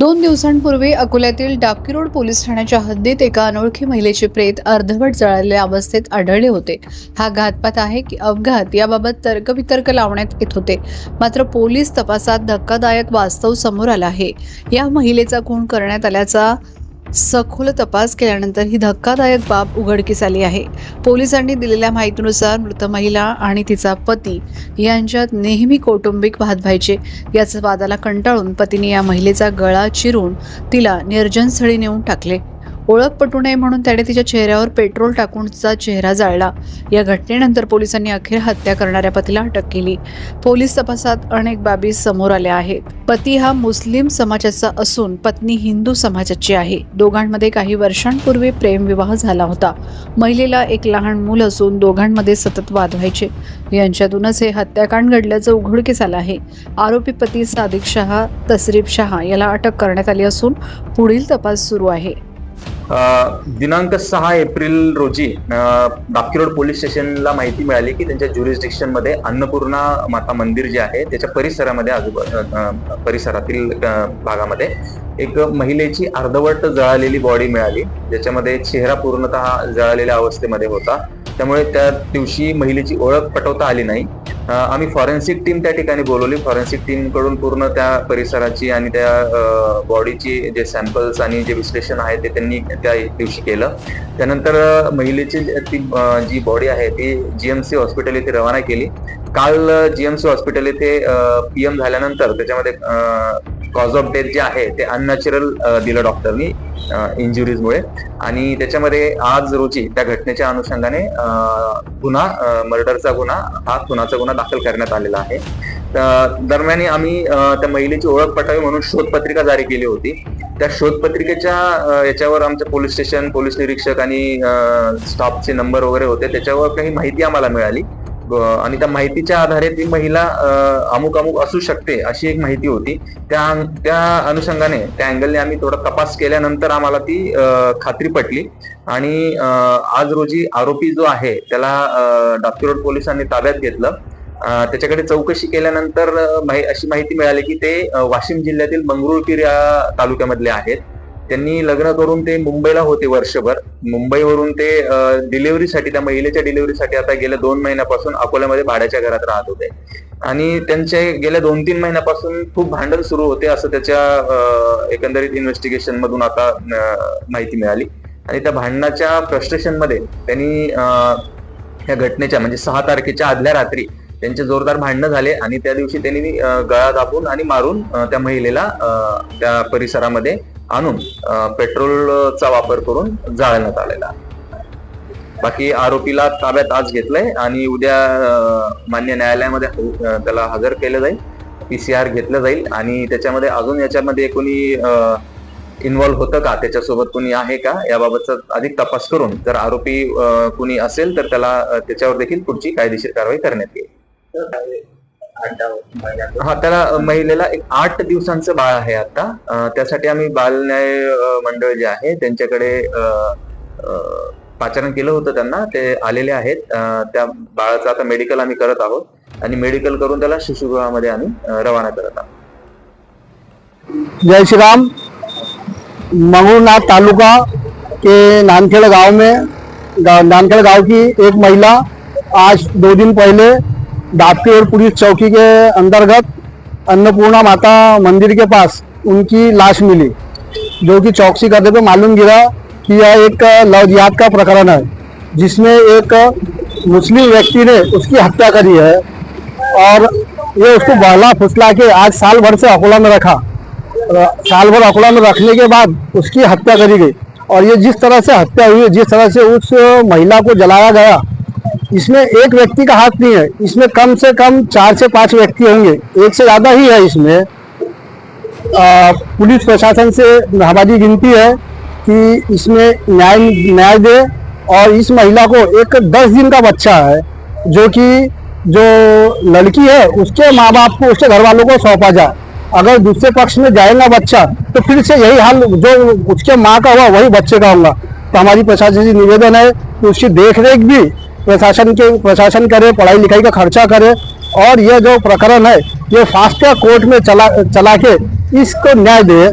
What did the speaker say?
2 दिवसांपूर्वी अकोल्यातील Dabki road police ठाण्याच्या हद्दीत एका अनोळखी महिलेचे प्रेत अर्धवट जळालेल्या अवस्थेत आढळले होते. हा घातपात आहे की अपघात याबाबत तर्कवितर्क लावण्यात येत होते. मात्र पोलीस तपासात धक्कादायक वास्तव समोर आलं आहे. या महिलेचा खून करण्यात आल्याचा सखोल तपास केल्यानंतर ही धक्कादायक बाब उघडकीस आली आहे. पोलिसांनी दिलेल्या माहितीनुसार मृत महिला आणि तिचा पती यांच्यात नेहमी कौटुंबिक वाद व्हायचे. याच वादाला कंटाळून पतीने या महिलेचा गळा चिरून तिला निर्जन स्थळी नेऊन टाकले. ओळख पटू नये म्हणून त्याने तिच्या चेहऱ्यावर पेट्रोल टाकून तिचा चेहरा जाळला. या घटनेनंतर पोलिसांनी अखेर हत्या करणाऱ्या पतीला अटक केली. पोलीस तपासात अनेक बाबी समोर आल्या आहेत. पती हा मुस्लिम समाजाचा असून पत्नी हिंदू समाजाची आहे. दोघांमध्ये काही वर्षांपूर्वी प्रेमविवाह झाला होता. महिलेला एक लहान मूल असून दोघांमध्ये सतत वाद व्हायचे. यांच्यातूनच हे हत्याकांड घडल्याचं उघडकीस आलं आहे. आरोपी पती सादिक शहा तसरीफ शहा याला अटक करण्यात आली असून पुढील तपास सुरू आहे. दिनांक 6 एप्रिल रोजी डाबकी रोड पोलीस स्टेशनला माहिती मिळाली की त्यांच्या ज्युरिस्डिक्शन मध्ये अन्नपूर्णा माता मंदिर जे आहे त्याच्या परिसरामध्ये परिसरातील भागामध्ये एक महिलेची अर्धवट जळालेली बॉडी मिळाली, ज्याच्यामध्ये चेहरा पूर्णतः जळालेल्या अवस्थेमध्ये होता. त्यामुळे त्या दिवशी महिलेची ओळख पटवता आली नाही. आम्ही फॉरेन्सिक टीम त्या ठिकाणी बोलवली. फॉरेन्सिक टीम कडून पूर्ण त्या परिसराची आणि त्या बॉडीची जे सॅम्पल्स आणि जे विश्लेषण आहे ते त्यांनी त्या दिवशी केलं. त्यानंतर महिलेची जी बॉडी आहे ती जीएमसी हॉस्पिटल येथे रवाना केली. काल जीएमसी हॉस्पिटल येथे पीएम झाल्यानंतर त्याच्यामध्ये कॉज ऑफ डेथ जे आहे ते अननॅचरल दिलं डॉक्टरनी इंजुरीजमुळे. आणि त्याच्यामध्ये आज रोजी त्या घटनेच्या अनुषंगाने मर्डरचा गुन्हा हा खुनाचा गुन्हा दाखल करण्यात आलेला आहे. दरम्यान आम्ही त्या महिलेची ओळख पटावी म्हणून शोधपत्रिका जारी केली होती. त्या शोधपत्रिकेच्या याच्यावर आमच्या पोलीस स्टेशन, पोलीस निरीक्षक आणि स्टाफचे नंबर वगैरे होते. त्याच्यावर काही माहिती आम्हाला मिळाली आणि त्या माहितीच्या आधारे ती महिला अमुक असू शकते अशी एक माहिती होती. त्या अनुषंगाने त्या अँगलने आम्ही थोडा तपास केल्यानंतर आम्हाला ती खात्री पटली. आणि आज रोजी आरोपी जो आहे त्याला डाबकी रोड पोलिसांनी ताब्यात घेतलं. त्याच्याकडे चौकशी केल्यानंतर अशी माहिती मिळाली की ते वाशिम जिल्ह्यातील मंगरुळपीर या तालुक्यामधले आहेत. त्यांनी लग्न करून ते मुंबईला होते वर्षभर. मुंबईवरून ते डिलिव्हरीसाठी, त्या महिलेच्या डिलिव्हरीसाठी आता गेल्या 2 महिन्यापासून अकोल्यामध्ये भाड्याच्या घरात राहत होते. आणि त्यांचे गेल्या 2-3 महिन्यापासून खूप भांडण सुरू होते असं त्याच्या एकंदरीत इन्व्हेस्टिगेशन मधून आता माहिती मिळाली. आणि त्या भांडणाच्या फ्रस्ट्रेशन मध्ये त्यांनी या घटनेच्या म्हणजे 6 तारखेच्या आदल्या रात्री त्यांचे जोरदार भांडणं झाले आणि त्या दिवशी त्यांनी गळा दाबून आणि मारून त्या महिलेला त्या परिसरामध्ये आणून पेट्रोलचा वापर करून जाळण्यात आलेला. बाकी आरोपीला ताब्यात आज घेतलंय आणि उद्या मान्य न्यायालयामध्ये त्याला हजर केलं जाईल. PCR घेतलं जाईल आणि त्याच्यामध्ये अजून याच्यामध्ये कोणी इन्व्हॉल्व्ह होतं का, त्याच्यासोबत कोणी आहे का याबाबतचा अधिक तपास करून जर आरोपी कोणी असेल तर त्याच्यावर देखील पुढची कायदेशीर कारवाई करण्यात येईल. हा, त्याला महिलेला एक 8 दिवसांचं बाळ आहे आता. त्यासाठी आम्ही बाल न्याय मंडळ जे आहे त्यांच्याकडे पाचारण केलं होतं. त्यांना ते आलेले आहेत. त्या बाळाचं आता मेडिकल आम्ही करत आहोत आणि मेडिकल करून त्याला शिशुगृहामध्ये आम्ही रवाना करत आहोत. जय श्री राम। मंगरुनाथ तालुका के नानखेड़ गांव की एक महिला आज 2 दिन पहले डाबकी रोड पुलिस चौकी के अंतर्गत अन्नपूर्णा माता मंदिर के पास उनकी लाश मिली, जो कि चौकसी करने पे मालूम गिरा कि यह एक लव जिहाद का प्रकरण है, जिसमें एक मुस्लिम व्यक्ति ने उसकी हत्या करी है और ये उसको बहला फुसला के आज साल भर से अकोला में रखा। साल भर अकोला में रखने के बाद उसकी हत्या करी गई। और ये जिस तरह से हत्या हुई, जिस तरह से उस महिला को जलाया गया, इसमें एक व्यक्ति का हाथ नहीं है, इसमें कम से कम 4 से 5 व्यक्ति होंगे, एक से ज्यादा ही है। इसमें पुलिस प्रशासन से हमारी विनती है कि इसमें न्याय दे और इस महिला को एक 10 दिन का बच्चा है जो लड़की है उसके माँ बाप को, उसके घर वालों को सौंपा जाए। अगर दूसरे पक्ष में जाएगा बच्चा तो फिर से यही हाल जो उसके माँ का हुआ वही बच्चे का होगा। तो हमारी प्रशासन से निवेदन है कि उसकी देखरेख भी प्रशासन करे, पढ़ाई लिखाई का खर्चा करे और यह जो प्रकरण है ये फास्ट ट्रैक कोर्ट में चला के इसको न्याय दे।